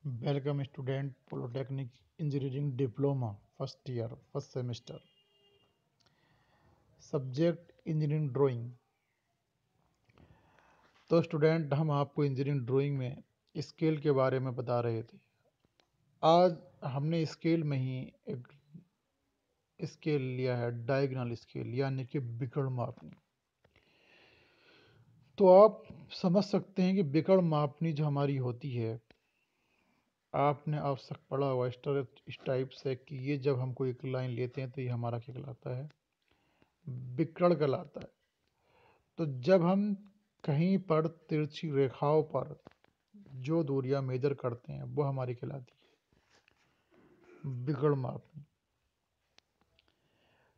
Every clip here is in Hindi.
Welcome student Polytechnic Engineering Diploma first year first semester subject engineering drawing. तो स्टूडेंट हम आपको इंजीनियरिंग ड्राइंग में स्केल के बारे में बता रहे थे। आज हमने स्केल में ही एक स्केल लिया है, डायगोनल स्केल यानी कि बिकड़ मापनी। तो आप समझ सकते हैं कि बिकड़ मापनी जो हमारी होती है, आपने अब तक पढ़ा हुआ इस टाइप से कि ये जब हम कोई एक लाइन लेते हैं तो ये हमारा क्या कहलाता है, बिकड़ कहलाता है। तो जब हम कहीं पर तिरछी रेखाओं पर जो दूरियां मेजर करते हैं वो हमारी कहलाती है बिगड़ मापनी।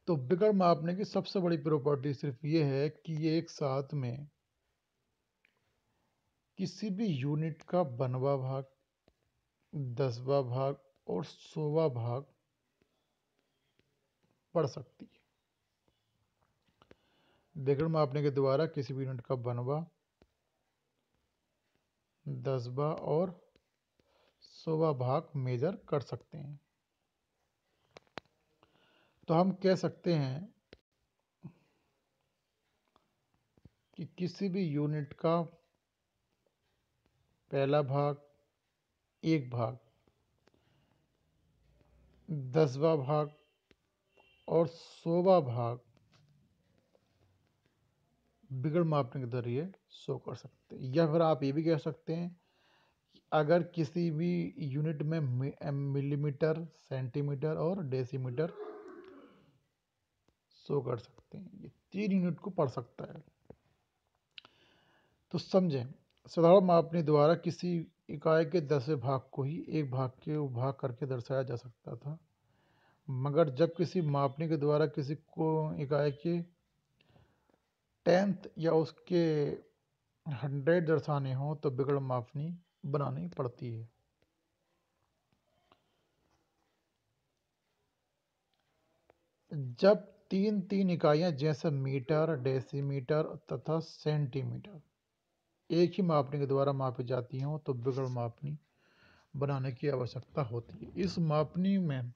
तो बिगड़ मापने की सबसे बड़ी प्रॉपर्टी सिर्फ ये है कि ये एक साथ में किसी भी यूनिट का 1वां भाग, 10वां भाग और 100वां भाग पढ़ सकती है। बिगड़ मापने के द्वारा किसी भी यूनिट का 1वां, 10वां और 100वां भाग मेजर कर सकते हैं। तो हम कह सकते हैं कि किसी भी यूनिट का पहला भाग, 1 भाग, 10वां भाग और 100वां भाग बिगड़ मापने के जरिए शो कर सकते हैं। या फिर आप ये भी कह सकते हैं कि अगर किसी भी यूनिट में मिलीमीटर, सेंटीमीटर और डेसीमीटर शो कर सकते हैं, ये 3 यूनिट को पढ़ सकता है। तो समझें, साधारण मापनी द्वारा किसी इकाई के 10वें भाग को ही एक भाग के भाग करके दर्शाया जा सकता था, मगर जब किसी मापनी के द्वारा किसी को इकाई के 10th या उसके 100 दर्शाने हो तो बिगड़ मापनी बनानी पड़ती है। जब तीन इकाइयां जैसे मीटर, डेसीमीटर तथा सेंटीमीटर एक ही मापनी के द्वारा मापी जाती हों तो बिगड़ मापनी बनाने की आवश्यकता होती है। इस मापनी में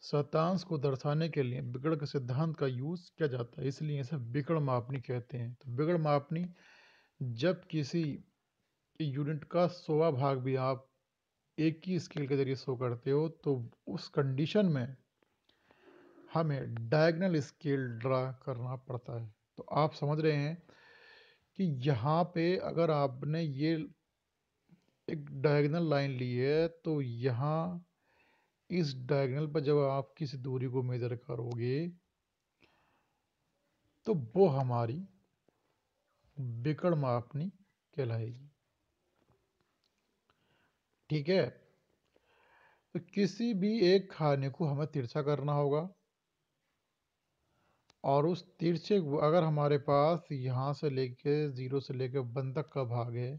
शतांश को दर्शाने के लिए बिगड़ के सिद्धांत का यूज किया जाता है, इसलिए इसे बिगड़ मापनी कहते हैं। तो बिगड़ मापनी जब किसी यूनिट का 100वां भाग भी आप एक ही स्केल के जरिए शो करते हो तो उस कंडीशन में हमें डायगोनल स्केल ड्रा करना पड़ता है। तो आप समझ रहे हैं कि यहाँ पे अगर आपने ये एक डायगोनल लाइन ली है तो यहाँ इस डायगोनल पर जब आप किसी दूरी को मेजर करोगे तो वो हमारी बिगड़ मापनी कहलाएगी। ठीक है, तो किसी भी एक खाने को हमें तिरछा करना होगा और उस तिरछे अगर हमारे पास यहाँ से लेके 0 से लेके 1 तक का भाग है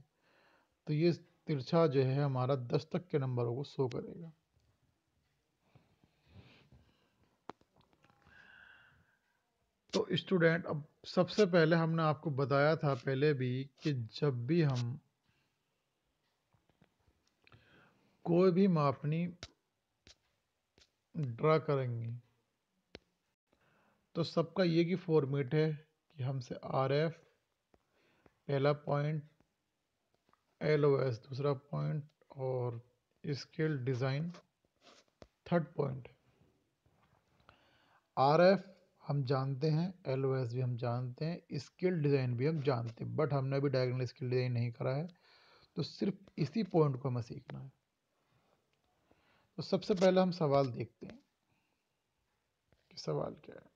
तो ये तिरछा जो है हमारा 10 तक के नंबरों को शो करेगा। तो स्टूडेंट, अब सबसे पहले हमने आपको बताया था पहले भी कि जब भी हम कोई भी मापनी ड्रा करेंगे तो सबका ये की फॉर्मेट है कि हमसे RF पहला पॉइंट, LOS दूसरा पॉइंट और scale design third point. RF हम जानते हैं, LOS भी हम जानते हैं, स्केल डिज़ाइन भी हम जानते हैं, बट हमने अभी डायगोनल स्केल डिज़ाइन नहीं करा है, तो सिर्फ इसी पॉइंट को हमें सीखना है। तो सबसे पहले हम सवाल देखते हैं कि सवाल क्या है।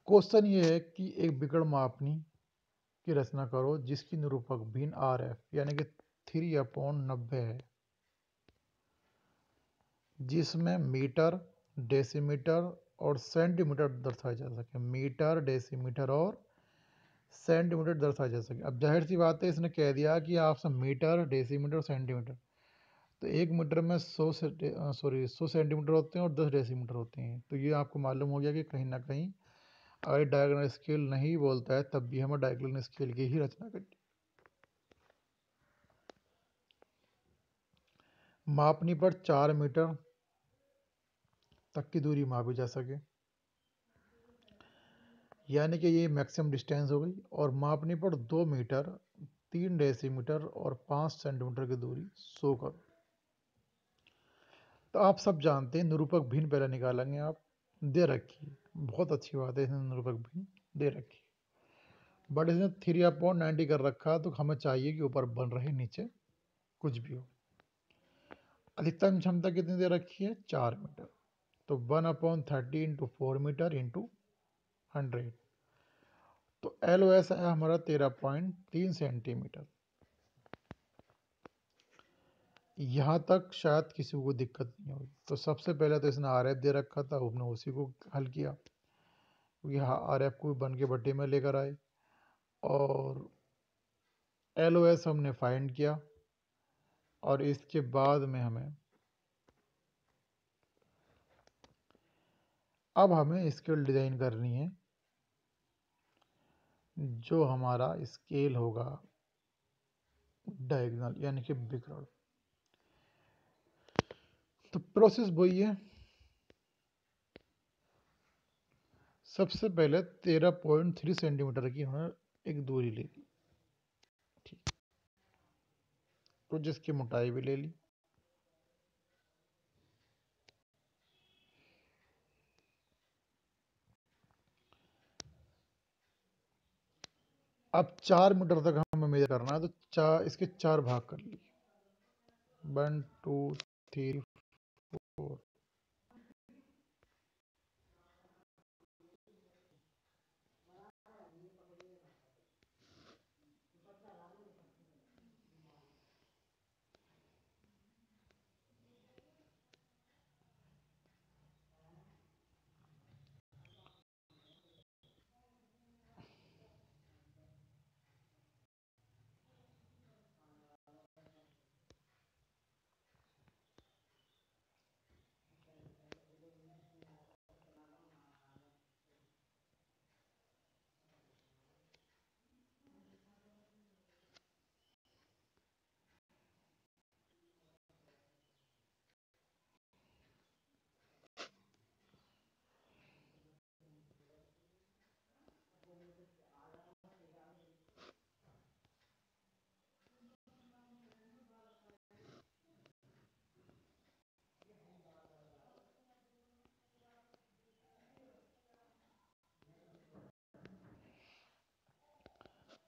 क्वेश्चन ये है कि एक बिगड़ मापनी की रचना करो जिसकी निरूपक भिन्न RF यानी कि 3/90 है, जिसमें मीटर, डेसीमीटर और सेंटीमीटर दर्शाए जा सके। मीटर, डेसीमीटर और सेंटीमीटर दर्शाए जा सके। अब जाहिर सी बात है, इसने कह दिया कि आपसे मीटर, डेसीमीटर और सेंटीमीटर, तो 1 मीटर में 100 सेंटीमीटर होते हैं और 10 डेसीमीटर होते हैं। तो ये आपको मालूम हो गया कि कहीं ना कहीं अगर डायगोनल स्केल नहीं बोलता है तब भी हमें डायगोनल स्केल की ही रचना करनी। मापनी पर 4 मीटर तक की दूरी मापी जा सके, यानी कि ये मैक्सिमम डिस्टेंस हो गई। और मापनी पर 2 मीटर 3 डेसीमीटर और 5 सेंटीमीटर की दूरी शो करो। तो आप सब जानते हैं निरूपक भिन्न पहले निकालेंगे आप, दे रखी है, बहुत अच्छी बात है, इसने निरूपक भिन्न दे रखी है, बट इसने 3/90 कर रखा, तो हमें चाहिए कि ऊपर बन रहे नीचे कुछ भी हो। अधिकतम क्षमता कितनी दे रखी है? 4 मीटर। तो 1/30 इंटू 4 मीटर इंटू 100, तो एल ओ एस है हमारा 13.3 सेंटीमीटर। यहाँ तक शायद किसी को दिक्कत नहीं होगी। तो सबसे पहले तो इसने आर एफ दे रखा था, उसने उसी को हल किया, क्योंकि आर एफ को बन के भट्टी में लेकर आए, और एल ओ एस हमने फाइंड किया, और इसके बाद में अब हमें स्केल डिज़ाइन करनी है, जो हमारा स्केल होगा डायगोनल यानी कि विकर्ण। तो प्रोसेस वही है, सबसे पहले 13.3 सेंटीमीटर की हमने एक दूरी ले ली, ठीक, तो जिसकी मोटाई भी ले ली। अब 4 मीटर तक हमें मेजर करना है, तो इसके 4 भाग कर लिए, 1 2 3 4।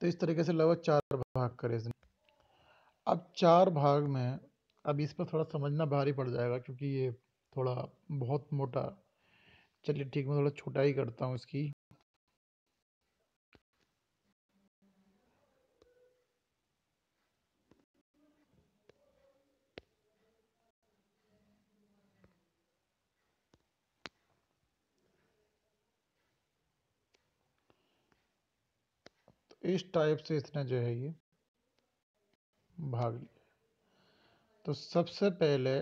तो इस तरीके से लगभग 4 भाग करे इसने। अब 4 भाग में, अब इस पर थोड़ा समझना भारी पड़ जाएगा, क्योंकि ये थोड़ा बहुत मोटा। चलिए ठीक, मैं थोड़ा छोटा ही करता हूँ इसकी। तो इस टाइप से इसने जो है ये भाग लिया। तो सबसे पहले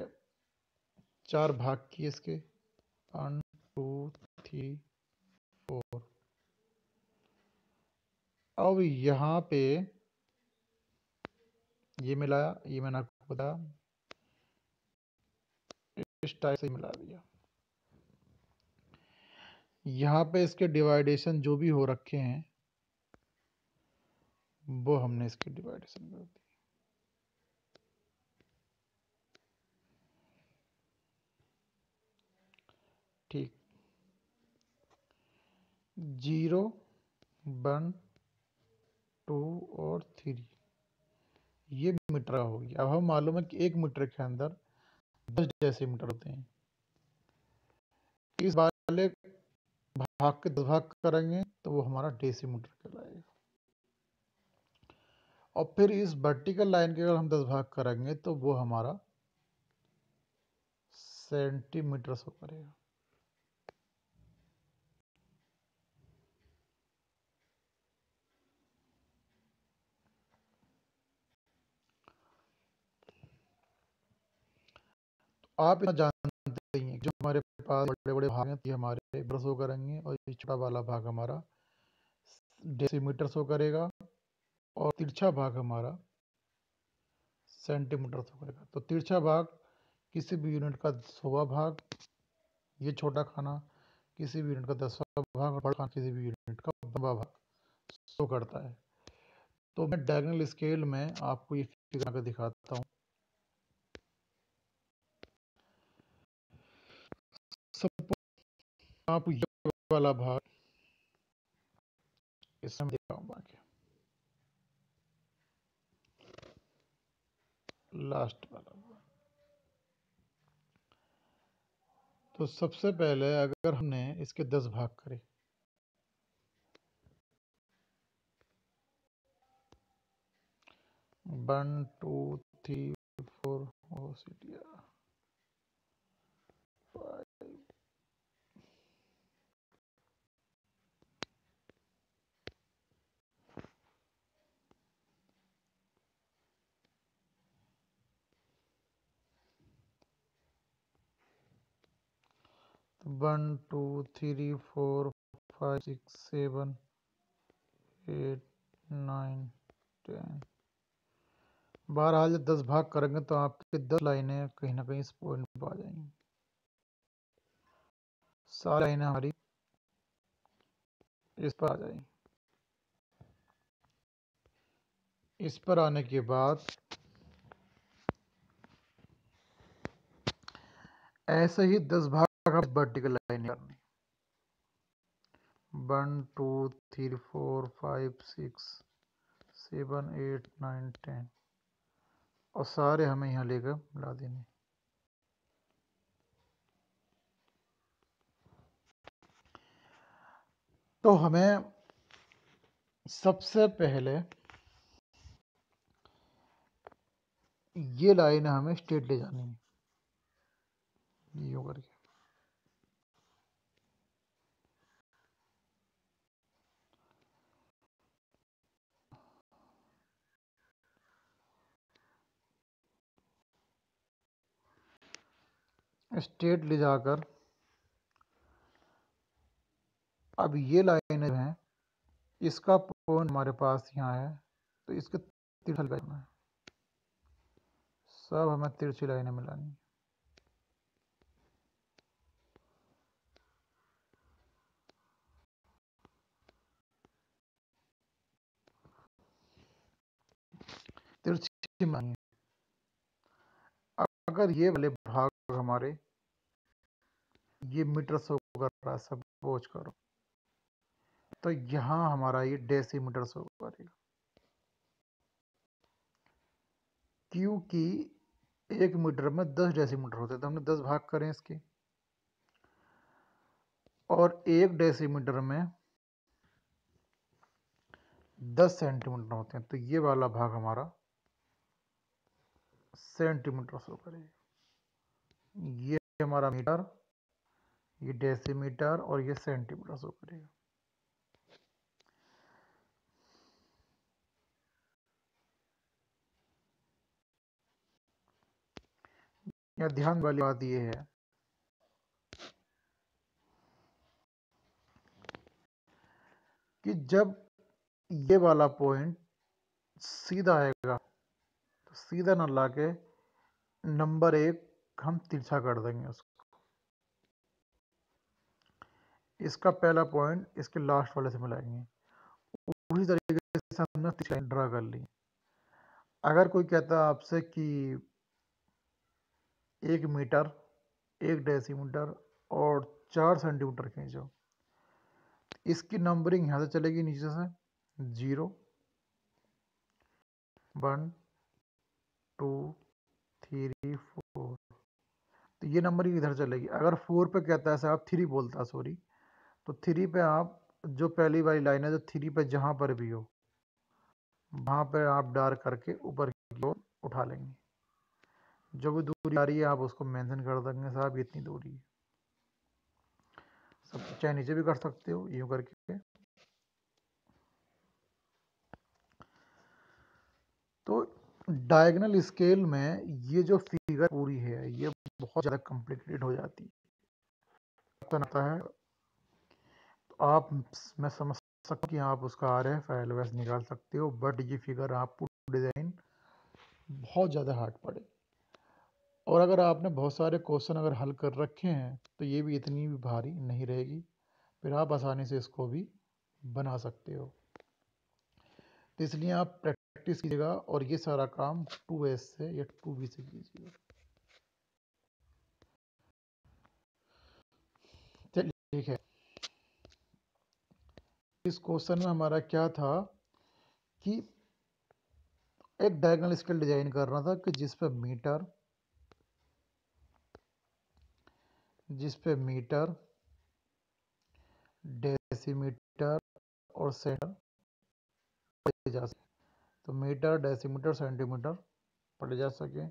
4 भाग किए इसके, 1 2 3 4। अब यहाँ पे ये मिलाया, ये मैंने आपको बताया, इस टाइप से मिला दिया। यहाँ पे इसके डिवाइडेशन जो भी हो रखे हैं, वो हमने इसके डिवाइडेशन कर दी। ठीक, 0 1 2 और 3, ये मीटर हो गया। अब हम मालूम है कि 1 मीटर के अंदर 10 डेसीमीटर होते हैं। इस वाले भाग के 2 भाग करेंगे तो वो हमारा डेसीमीटर कहलाएगा, और फिर इस वर्टिकल लाइन के अगर हम 10 भाग करेंगे तो वो हमारा सेंटीमीटर शो करेगा। आप इतना जानते ही हैं, जो हमारे पास बड़े बड़े भाग हैं ये हमारे मीटर शो करेंगे, और ये छोटा वाला भाग हमारा डेसीमीटर शो करेगा, और तिरछा भाग हमारा सेंटीमीटर शो करेगा। तो तिरछा भाग किसी भी यूनिट का 100वां भाग, ये छोटा खाना, किसी भी यूनिट का 10वां भाग और बड़ा खाना किसी भी यूनिट का 15वां भाग शो करता है। तो मैं डायगोनल स्केल में आपको ये फिगर आकर दिखाता हूँ। सपोज आप ये वाला भाग इसमें दिखाऊंगा कि लास्ट वाला भाग। तो सबसे पहले अगर हमने इसके 10 भाग करे, 1 2 3 4 5 1 2 3 4 5 6 7 8 9 10। बहरहाल जब 10 भाग करेंगे तो आपके 10 लाइनें कहीं ना कहीं इस पॉइंट पर आ जाएंगी। सारी लाइनें हमारी इस पर आ जाएंगी। इस पर आने के बाद ऐसे ही 10 भाग आप वर्टिकल लाइन करनी। 1 2 3 4 5 6 7 8 9 10 और सारे हमें यहाँ लेकर मिला देने। तो हमें सबसे पहले ये लाइन हमें स्ट्रेट ले जानी है, यूं करके। स्ट्रेट ले जाकर अब ये लाइन है, इसका पॉइंट हमारे पास यहाँ है, तो इसके तिरछा लगाना है। सब हमें तिरछी लाइनें मिलानी है। तिरछी मिलानी है। अगर ये वाले भाग हमारे ये मीटर शो कर रहा है, सपोज करो, तो यहाँ हमारा ये डेसीमीटर शो करेगा, क्योंकि 1 मीटर में 10 डेसीमीटर होते हैं। तो हमने 10 भाग करें इसके, और 1 डेसीमीटर में 10 सेंटीमीटर होते हैं। तो ये वाला भाग हमारा सेंटीमीटर शो करेगा। ये हमारा मीटर, ये डेसीमीटर और ये सेंटीमीटर शो करेगा। यहाँ ध्यान वाली बात ये है कि जब ये वाला पॉइंट सीधा आएगा तो सीधा ना लाके नंबर 1 हम तिरछा कर देंगे उसको। इसका पहला पॉइंट इसके लास्ट वाले से मिलाएंगे। उसी तरीके से हमने तिरछी लाइन ड्रा कर ली। अगर कोई कहता है आपसे कि 1 मीटर, 1 डेसीमीटर और 4 सेंटीमीटर खींचो, इसकी नंबरिंग यहाँ से चलेगी नीचे से 0 1 2 3 4, तो ये नंबरिंग इधर चलेगी। अगर 4 पे कहता है साहब 3 बोलता है, सॉरी, तो 3 पे आप जो पहली वाली लाइन है, जो 3 पे जहाँ पर भी हो वहाँ पे आप डार्क करके ऊपर की ओर उठा लेंगे। जो भी दूरी आ रही है आप उसको मेंशन कर देंगे, साहब इतनी दूरी है। सब चाहे नीचे भी कर सकते हो यूं करके। तो डायगोनल स्केल में ये जो फिगर पूरी है ये बहुत ज़्यादा कॉम्प्लिकेटेड हो जाती है। तो आप, मैं समझ सकता हूँ कि आप उसका RF LOS निकाल सकते हो, बट ये फिगर आपको डिज़ाइन बहुत ज़्यादा हार्ड पड़े। और अगर आपने बहुत सारे क्वेश्चन अगर हल कर रखे हैं तो ये भी इतनी भी भारी नहीं रहेगी, फिर आप आसानी से इसको भी बना सकते हो। तो इसलिए आप प्रैक्टिस कीजिएगा और ये सारा काम 2S से या 2B से कीजिएगा। चलिए ठीक है, इस क्वेश्चन में हमारा क्या था कि एक डायगोनल स्केल डिजाइन करना था कि जिस पे मीटर, डेसीमीटर और सेंटीमीटर पढ़े जा सके। तो मीटर, डेसीमीटर, सेंटीमीटर पढ़े जा सके।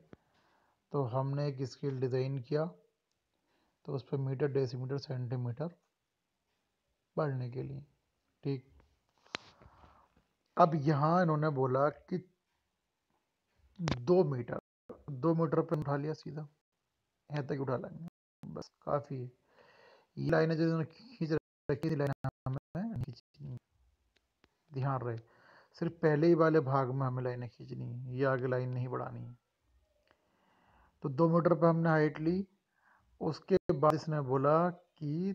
तो हमने एक स्केल डिज़ाइन किया, तो उस पर मीटर, डेसीमीटर, सेंटीमीटर पढ़ने के लिए। ठीक, अब यहाँ इन्होंने बोला कि 2 मीटर पे उठा लिया, सीधा यहाँ तक उठा लेंगे, बस काफ़ी है। ये लाइनें जो इन्होंने खींच रखी, लाइन हमें नहीं खींचनी, ध्यान रहे, सिर्फ पहले ही वाले भाग में हमें लाइनें खींचनी है, ये आगे लाइन नहीं बढ़ानी है। तो 2 मीटर पे हमने हाइट ली, उसके बाद इसने बोला कि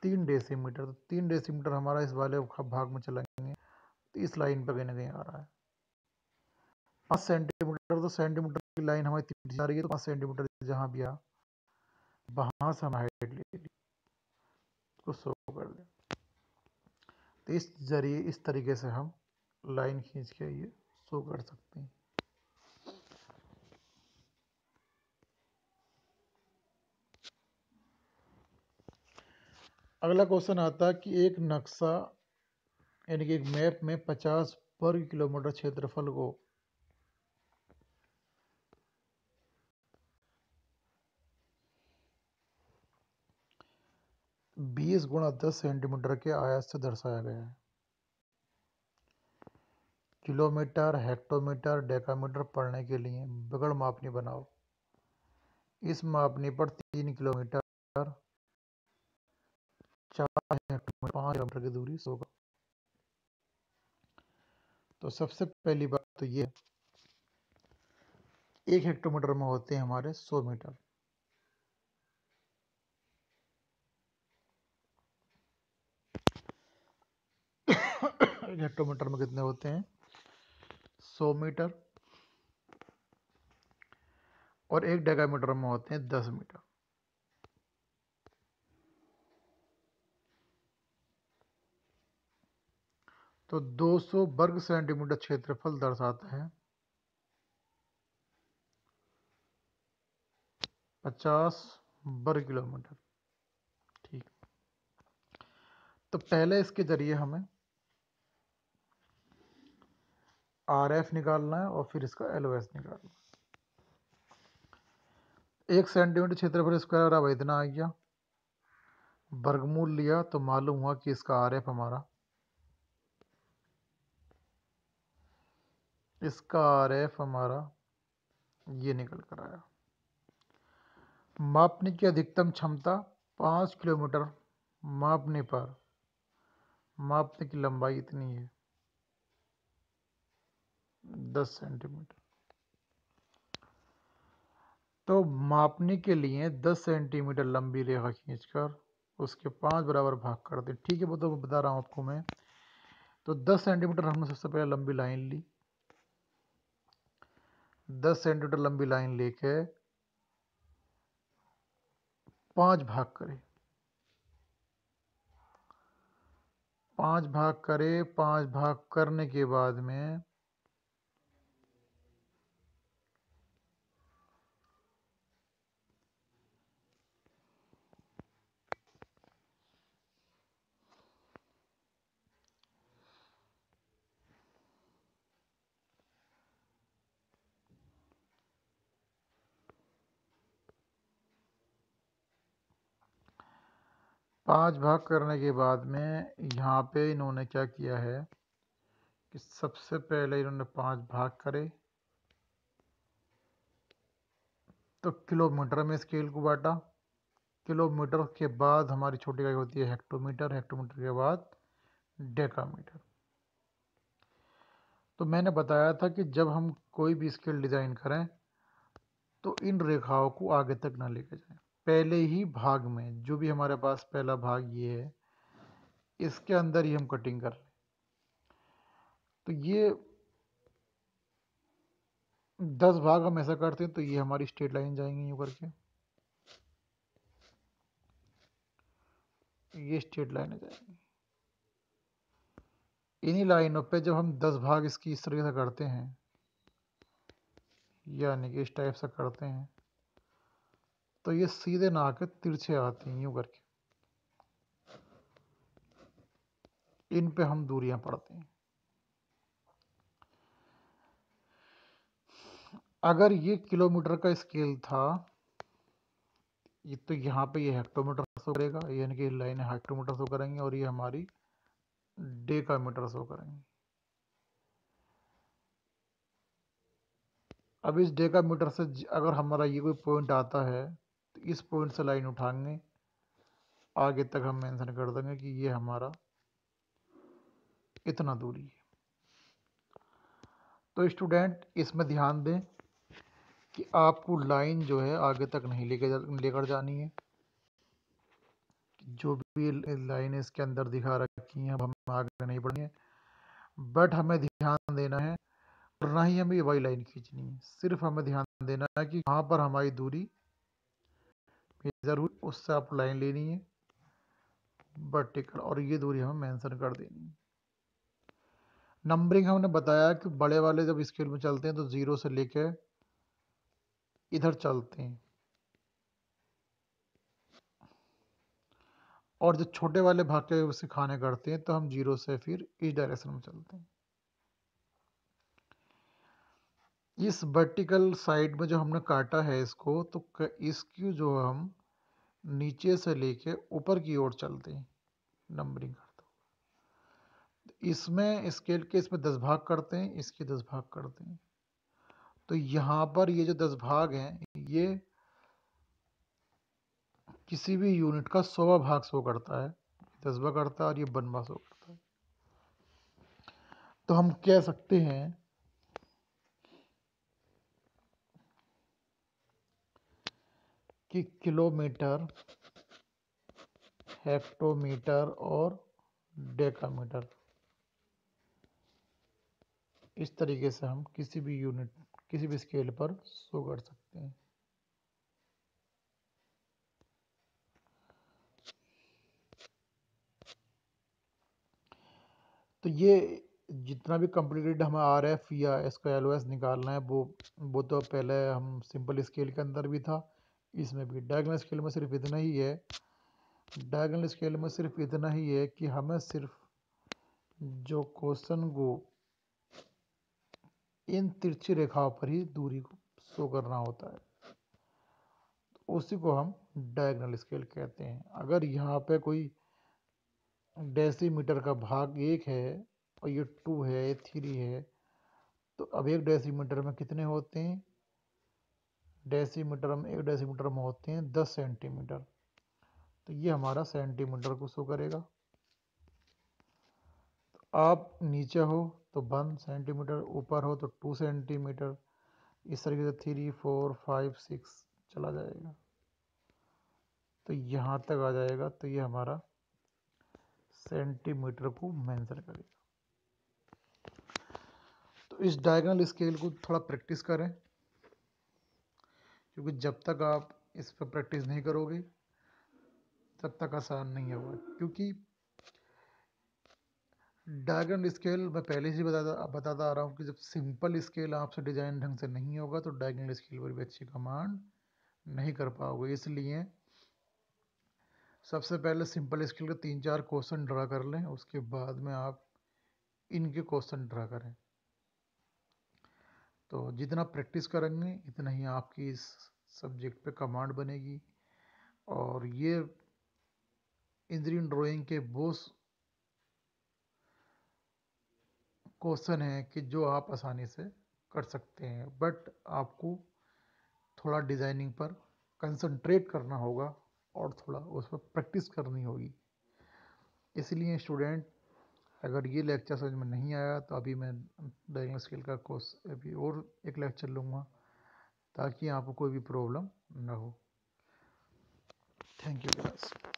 3 डेसीमीटर, तो 3 डेसीमीटर हमारा इस वाले भाग में चलेंगे, तो इस लाइन पर कहीं ना कहीं आ रहा है। 5 सेंटीमीटर, तो सेंटीमीटर की लाइन हमारी 3 जा रही है, तो 5 सेंटीमीटर जहाँ भी आ, वहाँ से हम हाइट ले ली, उसको शो कर दें। तो इस जरिए, इस तरीके से हम लाइन खींच के ये शो कर सकते हैं। अगला क्वेश्चन आता है कि एक नक्शा यानी कि एक मैप में 50 वर्ग किलोमीटर क्षेत्रफल को 20 गुणा 10 सेंटीमीटर के आयत से दर्शाया गया है। किलोमीटर, हेक्टोमीटर, डेकामीटर पढ़ने के लिए बिगड़ मापनी बनाओ। इस मापनी पर 3 किलोमीटर, 4 हेक्टोमीटर, 5 किलोमीटर की दूरी होगा। तो सबसे पहली बात तो ये, 1 हेक्टोमीटर में होते हैं हमारे 100 मीटर। एक हेक्टोमीटर में कितने होते हैं? 100 मीटर। और 1 डेकामीटर में होते हैं 10 मीटर। तो 200 वर्ग सेंटीमीटर क्षेत्रफल दर्शाता है 50 वर्ग किलोमीटर। ठीक, तो पहले इसके जरिए हमें RF निकालना है और फिर इसका LOS निकालना है। 1 सेंटीमीटर क्षेत्रफल स्क्वायर बराबर इतना आ गया, वर्गमूल लिया तो मालूम हुआ कि इसका RF हमारा, ये निकल कर आया। मापने की अधिकतम क्षमता 5 किलोमीटर मापने पर मापने की लंबाई इतनी है 10 सेंटीमीटर। तो मापने के लिए 10 सेंटीमीटर लंबी रेखा खींचकर उसके 5 बराबर भाग कर दें। ठीक है, वो तो बता रहा हूँ आपको मैं। तो 10 सेंटीमीटर हमने सबसे पहले लंबी लाइन ली, 10 सेंटीमीटर लंबी लाइन लेके 5 भाग करे, 5 भाग करे, 5 भाग करने के बाद में 5 भाग करने के बाद में यहाँ पे इन्होंने क्या किया है कि सबसे पहले इन्होंने 5 भाग करे, तो किलोमीटर में स्केल को बांटा। किलोमीटर के बाद हमारी छोटी इकाई होती है हेक्टोमीटर, हेक्टोमीटर के बाद डेकामीटर। तो मैंने बताया था कि जब हम कोई भी स्केल डिज़ाइन करें तो इन रेखाओं को आगे तक ना लेके जाएं। पहले ही भाग में, जो भी हमारे पास पहला भाग ये है, इसके अंदर ही हम कटिंग कर लें। तो ये 10 भाग हम ऐसा करते हैं तो ये हमारी स्ट्रेट लाइन जाएंगी यूँ करके, ये स्ट्रेट लाइन जाएंगी। इन्हीं लाइनों पे जब हम 10 भाग इसकी इस तरीके से करते हैं, यानी कि इस टाइप से करते हैं, तो ये सीधे ना आके तिरछे आती हैं यूँ करके। इन पे हम दूरियां पढ़ते हैं। अगर ये किलोमीटर का स्केल था, ये तो यहाँ पे ये हेक्टोमीटर शो करेगा, यानी कि लाइन हेक्टोमीटर शो करेंगे, और ये हमारी डेकामीटर शो करेंगे। अब इस डेकामीटर से अगर हमारा ये कोई पॉइंट आता है तो इस पॉइंट से लाइन उठाएंगे, आगे तक हम मेंशन कर देंगे कि ये हमारा इतना दूरी है। तो स्टूडेंट इसमें ध्यान दें कि आपको लाइन जो है आगे तक नहीं लेकर जानी है। जो भी लाइन इसके अंदर दिखा रखी है, अब हम आगे नहीं बढ़नी है, बट हमें ध्यान देना है, और ना ही हमें ये वाई लाइन खींचनी है। सिर्फ हमें ध्यान देना है कि कहाँ पर हमारी दूरी मेजर हुई, उससे आप लाइन लेनी है वर्टिकल, और ये दूरी हमें मेंशन कर देनी है। नंबरिंग हमने बताया कि बड़े वाले जब स्केल में चलते हैं तो 0 से लेके इधर चलते हैं, और जो छोटे वाले भाग के सिखाने करते हैं तो हम 0 से फिर इस डायरेक्शन में चलते हैं। इस वर्टिकल साइड में जो हमने काटा है इसको, तो इसकी जो हम नीचे से लेके ऊपर की ओर चलते हैं नंबरिंग करते हैं। इसमें स्केल के इसमें 10 भाग करते हैं, इसके 10 भाग करते हैं। तो यहाँ पर ये जो 10 भाग हैं, ये किसी भी यूनिट का 100वां भाग शो करता है, 10वां करता है, और ये 1वां शो करता है। तो हम कह सकते हैं कि किलोमीटर, हेक्टोमीटर और डेकामीटर, इस तरीके से हम किसी भी यूनिट, किसी भी स्केल पर शो कर सकते हैं। तो ये जितना भी कम्प्लीटेड हमें RF या इसको LOS निकालना है, वो तो पहले हम सिंपल स्केल के अंदर भी था, इसमें भी डायगोनल स्केल में सिर्फ इतना ही है। डायगोनल स्केल में सिर्फ इतना ही है कि हमें सिर्फ जो क्वेश्चन को इन तिरछी रेखाओं पर ही दूरी को शो करना होता है, तो उसी को हम डायगोनल स्केल कहते हैं। अगर यहाँ पे कोई डेसीमीटर का भाग 1 है और ये 2 है, 3 है, तो अब एक डेसीमीटर में कितने होते हैं? एक डेसीमीटर में होते हैं 10 सेंटीमीटर। तो ये हमारा सेंटीमीटर को शो करेगा। आप नीचे हो तो 1 सेंटीमीटर, ऊपर हो तो 2 सेंटीमीटर, इस तरीके से 3, 4, 5, 6 चला जाएगा, तो यहाँ तक आ जाएगा। तो ये हमारा सेंटीमीटर को मेंशन करेगा। तो इस डायगोनल स्केल को थोड़ा प्रैक्टिस करें, क्योंकि जब तक आप इस पर प्रैक्टिस नहीं करोगे तब तक आसान नहीं होगा। क्योंकि डायगोनल स्केल मैं पहले से बताता आ रहा हूँ कि जब सिंपल स्केल आपसे डिजाइन ढंग से नहीं होगा तो डायगोनल स्केल पर भी अच्छी कमांड नहीं कर पाओगे। इसलिए सबसे पहले सिंपल स्केल के 3-4 क्वेश्चन ड्रा कर लें, उसके बाद में आप इनके क्वेश्चन ड्रा करें। तो जितना प्रैक्टिस करेंगे इतना ही आपकी इस सब्जेक्ट पे कमांड बनेगी, और ये इंजीनियरिंग ड्राइंग के वो क्वेश्चन है कि जो आप आसानी से कर सकते हैं, बट आपको थोड़ा डिज़ाइनिंग पर कंसंट्रेट करना होगा और थोड़ा उस पर प्रैक्टिस करनी होगी। इसलिए स्टूडेंट, अगर ये लेक्चर समझ में नहीं आया तो अभी मैं डायगोनल स्केल का कोर्स अभी और एक लेक्चर लूँगा, ताकि आपको कोई भी प्रॉब्लम ना हो। Thank you guys.